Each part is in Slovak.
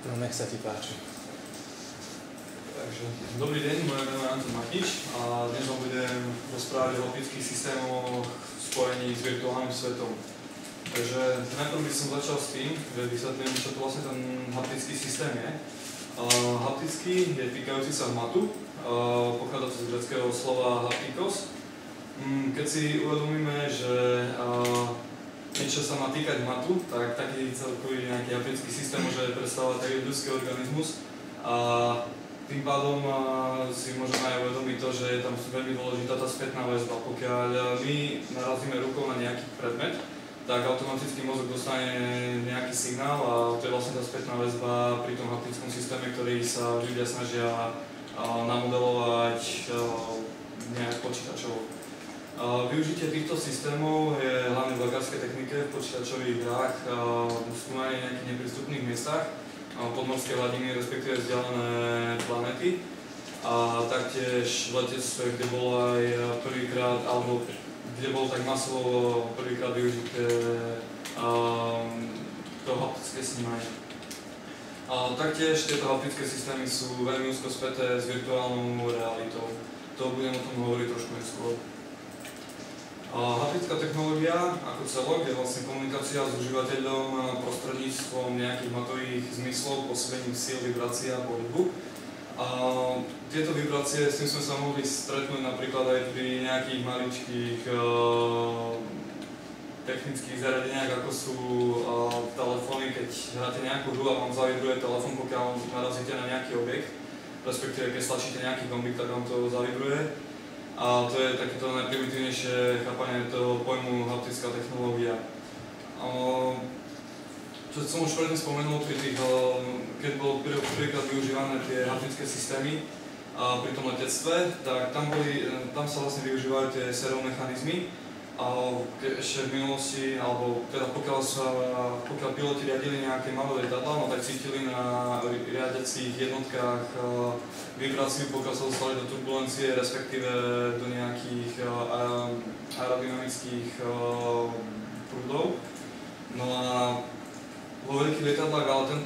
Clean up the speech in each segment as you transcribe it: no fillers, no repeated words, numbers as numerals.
No, nech sa ti páči. Takže, dobrý deň, moje meno je Anton Matič a dnes vám budem rozprávať o optických systémoch spojení s virtuálnym svetom. Takže najprv by som začal s tým, že vysvetlím, čo to vlastne ten haptický systém je. Haptický je týkajúci sa hmatu, pochádza z gréckeho slova haptikos. Keď si uvedomíme, že niečo sa má týkať hmatu, tak taký celkový nejaký haptický systém môže predstavovať taký ľudský organizmus. A tým pádom si môžeme aj uvedomiť to, že je tam veľmi dôležitá tá spätná väzba. Pokiaľ my narazíme rukou na nejaký predmet, tak automaticky mozog dostane nejaký signál a to je vlastne tá spätná väzba pri tom haptickom systéme, ktorý sa ľudia snažia namodelovať nejak počítačovo. Využitie týchto systémov je hlavne v lekárskej technike, v počítačových hrách, skúmanie nejakých neprístupných miestach, podmorské hladiny, respektíve vzdialené planéty. A taktiež v letectve, kde bol aj prvýkrát, alebo kde bol tak masovo prvýkrát využité to haptické snímanie. Taktiež tieto haptické systémy sú veľmi úzko späté s virtuálnou realitou. To budem o tom hovoriť trošku neskôr. Haptická technológia ako celok je vlastne komunikácia s užívateľom prostredníctvom nejakých hmatových zmyslov, pôsobením síl, vibrácií a pohybu. Tieto vibrácie, s tým sme sa mohli stretnúť napríklad aj pri nejakých maličkých technických zariadeniach, ako sú telefóny, keď hráte nejakú hru a vám zavibruje telefón, pokiaľ narazíte na nejaký objekt, respektíve keď stlačíte nejaký gombík, tak vám to zavibruje. A to je takéto najprimitívnejšie chápanie toho pojmu haptická technológia. Čo som už predtým spomenul, keď bolo prvýkrát využívané tie haptické systémy pri tom letectve, tak tam sa vlastne využívajú tie servomechanizmy. Ešte v minulosti, alebo teda pokiaľ piloti riadili nejaké malé lietadlá, no tak cítili na riadiacich jednotkách vibráciu, pokiaľ sa dostali do turbulencie, respektíve do nejakých aerodynamických prúdov. No a vo veľkých lietadlách, ale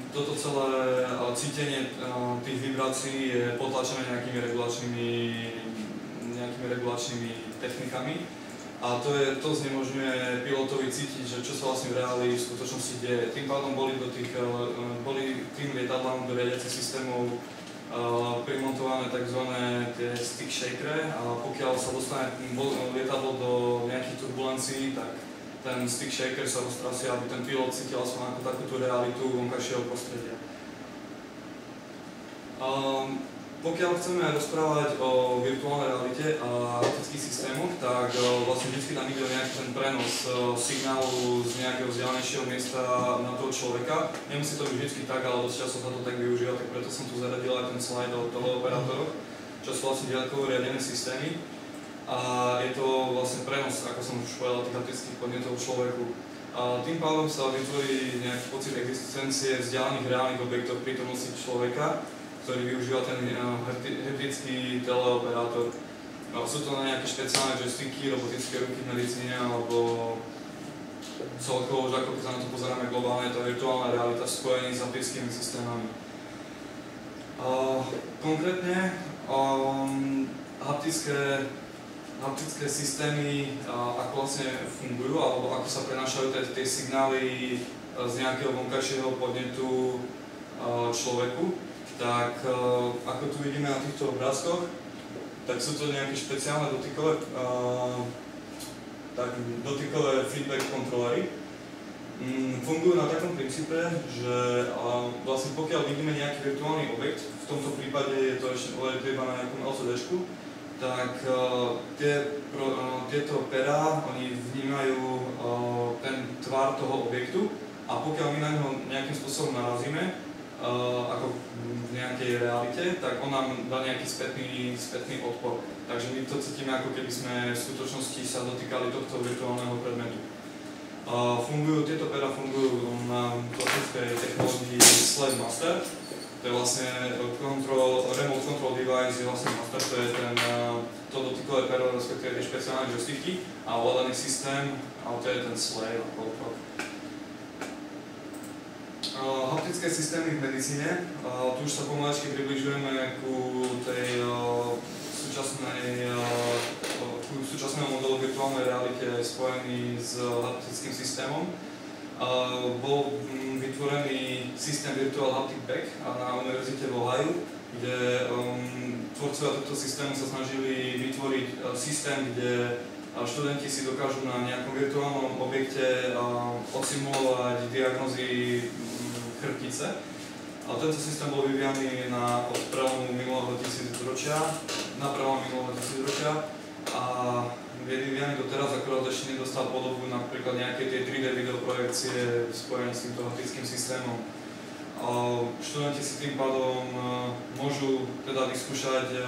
toto celé cítenie tých vibrácií je potlačené nejakými regulačnými technikami. A to znemožňuje pilotovi cítiť, že čo sa vlastne v reáli v skutočnosti deje. Tým pádom boli tým lietadlám do riadiacich systémov primontované tzv. Tie stick shakery a pokiaľ sa dostane lietadlo do nejakých turbulencií, tak ten stick shaker sa roztrasie, aby ten pilot cítil aspoň ako takúto realitu vonkajšieho prostredia. Pokiaľ chceme rozprávať o virtuálnej realite a haptických systémoch, tak vlastne vždy tam ide o nejaký ten prenos signálu z nejakého vzdialenejšieho miesta na toho človeka. Nemusí to byť vždy tak, ale dosť často sa to tak využíva, tak preto som tu zaradil aj ten slide o teleoperátoroch, čo sú vlastne diaľkovo riadené systémy. A je to vlastne prenos, ako som už povedal, tých haptických podnetov človeku. Tým pádom sa vytvorí nejaký pocit existencie vzdialených reálnych objektov v prítomnosti človeka, ktorý využíva ten haptický teleoperátor. Sú to nejaké špeciálne joysticky, robotické ruky v medicíne, alebo celkovo, že ako keď sa na to pozeráme globálne, je to virtuálna realita v spojení s haptickými systémami. Konkrétne haptické systémy, ako vlastne fungujú, alebo ako sa prenášajú tie signály z nejakého vonkajšieho podnetu človeku, tak ako tu vidíme na týchto obrázkoch, tak sú to nejaké špeciálne dotykové feedback kontrolery. Fungujú na takom princípe, že vlastne pokiaľ vidíme nejaký virtuálny objekt, v tomto prípade je to ešte iba na nejakom LCD-čku, tak tieto perá, oni vnímajú ten tvar toho objektu a pokiaľ my na neho nejakým spôsobom narazíme, ako v nejakej realite, tak on nám dá nejaký spätný odpor. Takže my to cítime, ako keby sme v skutočnosti sa dotýkali tohto virtuálneho predmetu. Tieto pera fungujú na klasickej technológii Slave Master. To je vlastne remote control device, je vlastne master, to je to dotykové pero, respektíve tie špeciálne joysticky a ovládaný systém, ale to je ten Slave ako otrok. Haptické systémy v medicíne. Tu už sa pomaličky približujeme ku tej súčasnému modelu virtuálnej reality aj spojený s haptickým systémom. Bol vytvorený systém Virtual Haptic Bag na univerzite v Ohio, kde tvorcovia tohto systému sa snažili vytvoriť systém, kde študenti si dokážu na nejakom virtuálnom objekte odsimulovať diagnózy chrbtice. Tento systém bol vyvíjaný od prelomu minulého tisícročia a je vyvíjaný doteraz, akorát ešte nedostal podobu napríklad nejaké tie 3D videoprojekcie spojené s týmto haptickým systémom. Študenti si tým pádom môžu teda vyskúšať,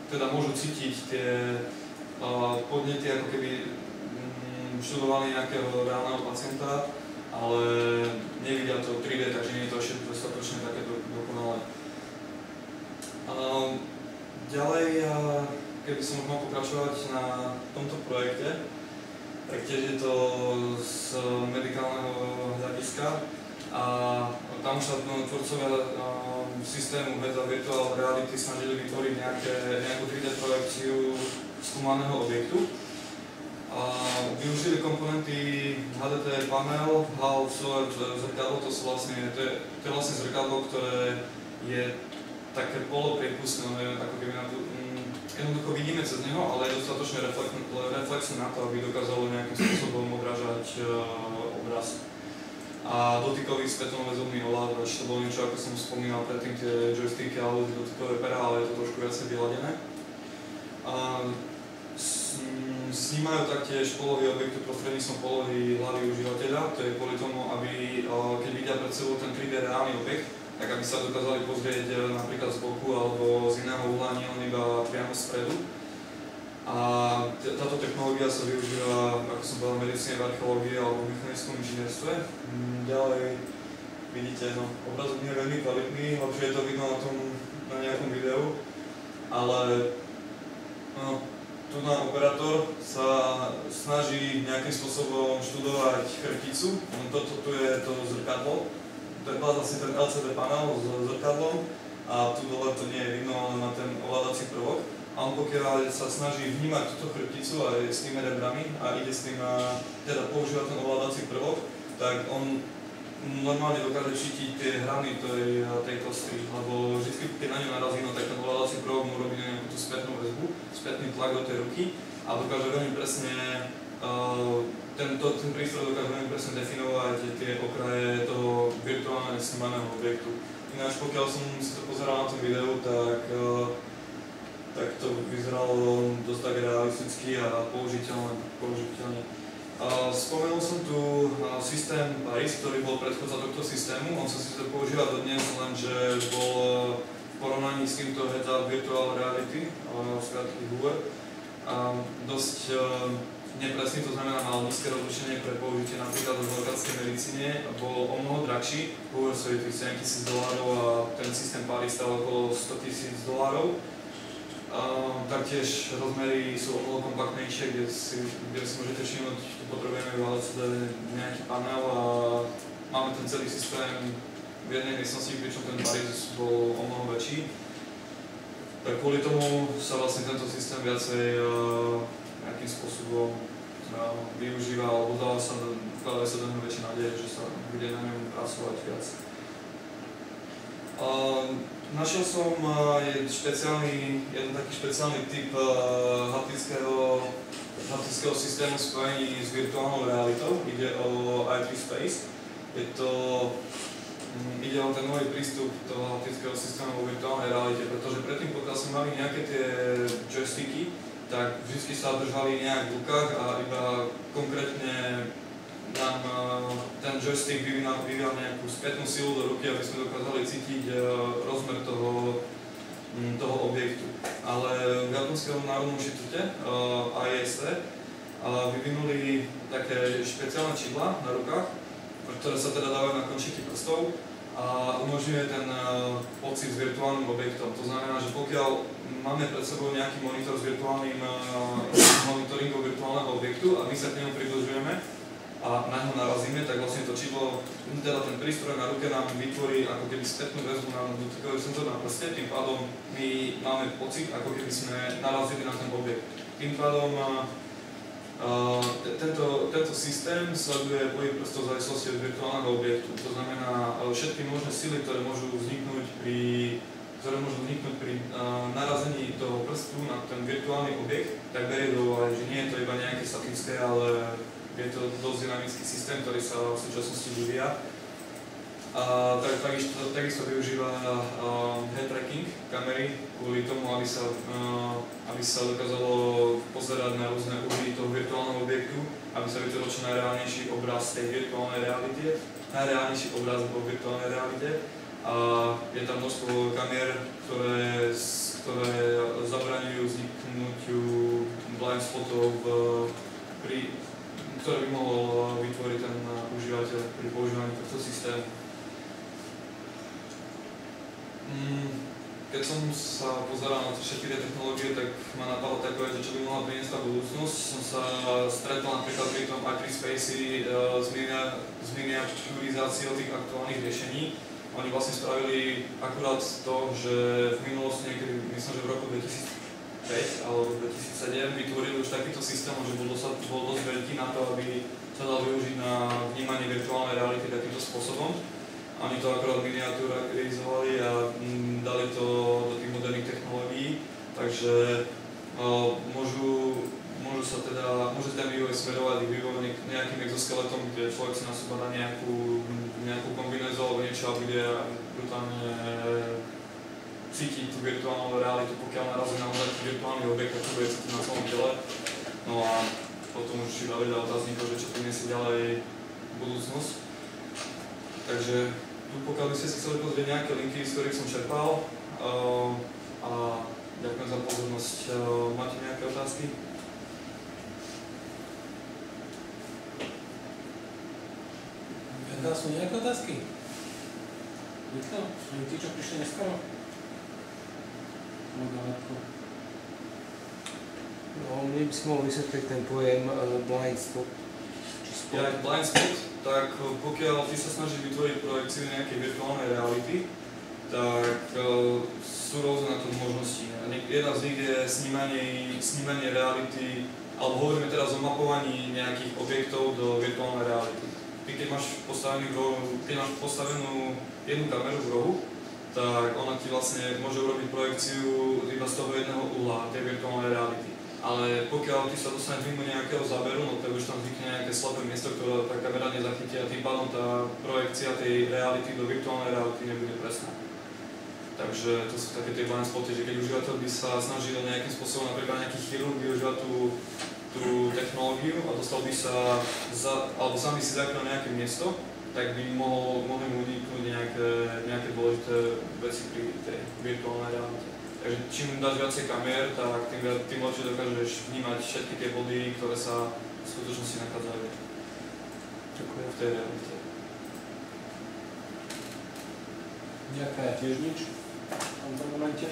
teda môžu cítiť tie podnety, ako keby študovali nejakého reálneho pacienta, ale nevidia to 3D, takže nie je to ešte dostatočne také dokonalé. Ďalej, keby som mohol pokračovať na tomto projekte, tak tiež je to z medikálneho hľadiska a tam už sa tvorcovia systému Meta Virtual Reality snažili vytvoriť nejakú 3D projekciu skúmaného objektu. Využili komponenty HDT panel, HAL, SOLED, zrkadlo, to je vlastne zrkadlo, ktoré je také polopriepustné, ako keby na to, jednoducho vidíme cez neho, ale je dostatočne reflexné na to, aby dokázalo nejakým spôsobom odrážať obraz. A dotykový spätnoväzobný ovládač, to bolo niečo, ako som spomínal predtým, tie joysticky alebo tie dotykové perá, ale je to trošku viacej vyladené. Snímajú taktiež polohy objektu prostredníctvom polohy hlavy užívateľa, to je kvôli tomu, aby keď vidia pred sebou ten 3D reálny objekt, tak aby sa dokázali pozrieť napríklad z boku alebo z iného uhla, nie len iba priamo spredu. A táto technológia sa využíva, ako som povedal, v medicíne, v archeológii alebo v mechanickom inžinierstve. Ďalej vidíte, obrazok nie je veľmi kvalitný, lepšie je to vidno na nejakom videu, ale tu na operátor sa snaží nejakým spôsobom študovať chrbticu. Toto tu je to zrkadlo. To je vlastne ten LCD panel s zrkadlom a tu dole to nie je vidno, ale má ten ovládací prvok. A on pokiaľ sa snaží vnímať túto chrbticu aj s tými rebrami a ide s tým teda používa ten ovládací prvok, tak on normálne dokáže cítiť tie hrany tej kostry, lebo vždy, keď na ňu narazí, tak ten ovládací prvok mu robí nejakú tú spätnú väzbu, spätný tlak do tej ruky a dokáže veľmi presne, ten prístroj dokáže veľmi presne definovať tie okraje toho virtuálne snímaného objektu. Ináč pokiaľ som si to pozeral na tom videu, tak to vyzeralo dosť tak realisticky a použiteľne. Spomenul som tu systém PARIS, ktorý bol predchodca tohto systému. On sa síce používa dodnes, lenže bol v porovnaní s týmto heads-up virtual reality, skratky HUVR, dosť nepresný, to znamená mal nízke rozlišenie pre použitie napríklad v lekárskej medicíne, bol o mnoho drahší, HUVR stojí $7,000 a ten systém PARIS stal okolo $100,000. Taktiež rozmery sú o mnoho kompaktnejšie, kde si môžete všimnúť, tu potrebujeme iba nejaký panel a máme ten celý systém v jednej miestnosti, pričom ten PARIS bol o mnoho väčší. Tak kvôli tomu sa vlastne tento systém viacej nejakým spôsobom využíva, alebo vkladajú sa do neho väčšie nádeje, že sa bude na ňom pracovať viac. Našiel som jeden taký špeciálny typ haptického systému spojení s virtuálnou realitou. Ide o i3 Space. Ide o ten nový prístup toho haptického systému vo virtuálnej realite, pretože predtým, pokiaľ sme mali nejaké tie joysticky, tak vždy sa držali nejak v rukách a iba konkrétne nám ten joystick vyvíjal nejakú spätnú silu do ruky, aby sme dokázali cítiť rozmer toho objektu. Ale v Japonskom národnom inštitúte IST vyvinuli také špeciálne čidlá na rukách, ktoré sa teda dávajú na končíky prstov a umožňuje ten pocit s virtuálnym objektom. To znamená, že pokiaľ máme pred sebou nejaký monitor s virtuálnym monitoringom virtuálneho objektu a my sa k nemu približujeme, a na ňo narazíme, tak vlastne to čidlo, teda ten prístroj na ruke nám vytvorí ako keby spätnú väzbu na dotykový senzor na prste, tým pádom my máme pocit, ako keby sme narazili na ten objekt. Tým pádom tento systém sleduje pohyb prstov v závislosti od virtuálneho objektu. To znamená, všetky možné sily, ktoré môžu vzniknúť pri narazení toho prstu na ten virtuálny objekt, tak berie do úvahy, že nie je to iba nejaké statické, ale je to dosť dynamický systém, ktorý sa v súčasnosti vyvíja. Takisto využíva head tracking kamery kvôli tomu, aby sa dokázalo pozerať na rôzne uhly toho virtuálneho objektu, aby sa vytvoril čo najreálnejší obraz tej virtuálnej realite, najreálnejší obraz vo virtuálnej realite. A je tam množstvo kamier, ktoré zabraňujú vzniknutiu blind spotov, ktoré by mohol vytvoriť ten užívateľ pri používaní tohto systému. Keď som sa pozeral na všetky tie technológie, tak ma napadlo také, že čo by mohla priniesť tá budúcnosť. Som sa stretol napríklad pri tom Acrispace s miniaturizáciou tých aktuálnych riešení. Oni vlastne spravili akurát to, že v minulosti niekedy, myslím, že v roku 2005 alebo 2007 vytvorili už takýto systém, že bol dosť veľký na to, aby sa dal využiť na vnímanie virtuálnej reality takýmto spôsobom. Oni to akurát miniaturizovali a dali to do tých moderných technológií, takže môže ten vývoj smerovať k vývoju nejakým exoskeletom, kde človek si na seba dá nejakú kombinézu alebo niečo a bude brutálne cítiť tú virtuálnu realitu, pokiaľ narazí na virtuálny objekt, ktorý bude cítiť na celom tele. No a potom už iba veľa otáznikov, že čo priniesie ďalej budúcnosť. Takže pokiaľ by ste si chceli pozrieť nejaké linky, z ktorých som čerpal, a ďakujem za pozornosť. Máte nejaké otázky? Sú nejaké otázky? Nikto? Ani tí, čo prišli neskoro? No, mne by si mohol vysvetliť ten pojem blind spot. Blind spot, tak pokiaľ ty sa snažíš vytvoriť projekciu nejakej virtuálnej reality, tak sú rôzne na to možnosti. Jedna z nich je snímanie reality, alebo hovoríme teraz o mapovaní nejakých objektov do virtuálnej reality. Ty keď máš postavenú jednu kameru v rohu, tak ona ti vlastne môže urobiť projekciu iba z toho jedného uhla tej virtuálnej reality. Ale pokiaľ ty sa dostaneš mimo nejakého záberu, no tak už tam vznikne nejaké slabé miesto, ktoré tá kamera nezachytí a tým pádom tá projekcia tej reality do virtuálnej reality nebude presná. Takže to sú také tie blind spoty, že keď užívateľ by sa snažil nejakým spôsobom, napríklad nejaký chirurg využívať tú technológiu a dostal by sa, alebo sám by si zakryl nejaké miesto, tak by mohli mu uniknúť nejaké dôležité veci pri tej virtuálnej realite. Takže čím dáš viacej kamier, tak tým lepšie dokážeš vnímať všetky tie body, ktoré sa v skutočnosti nachádzajú v tej realite. Nejaká tiež nič v tomto momente?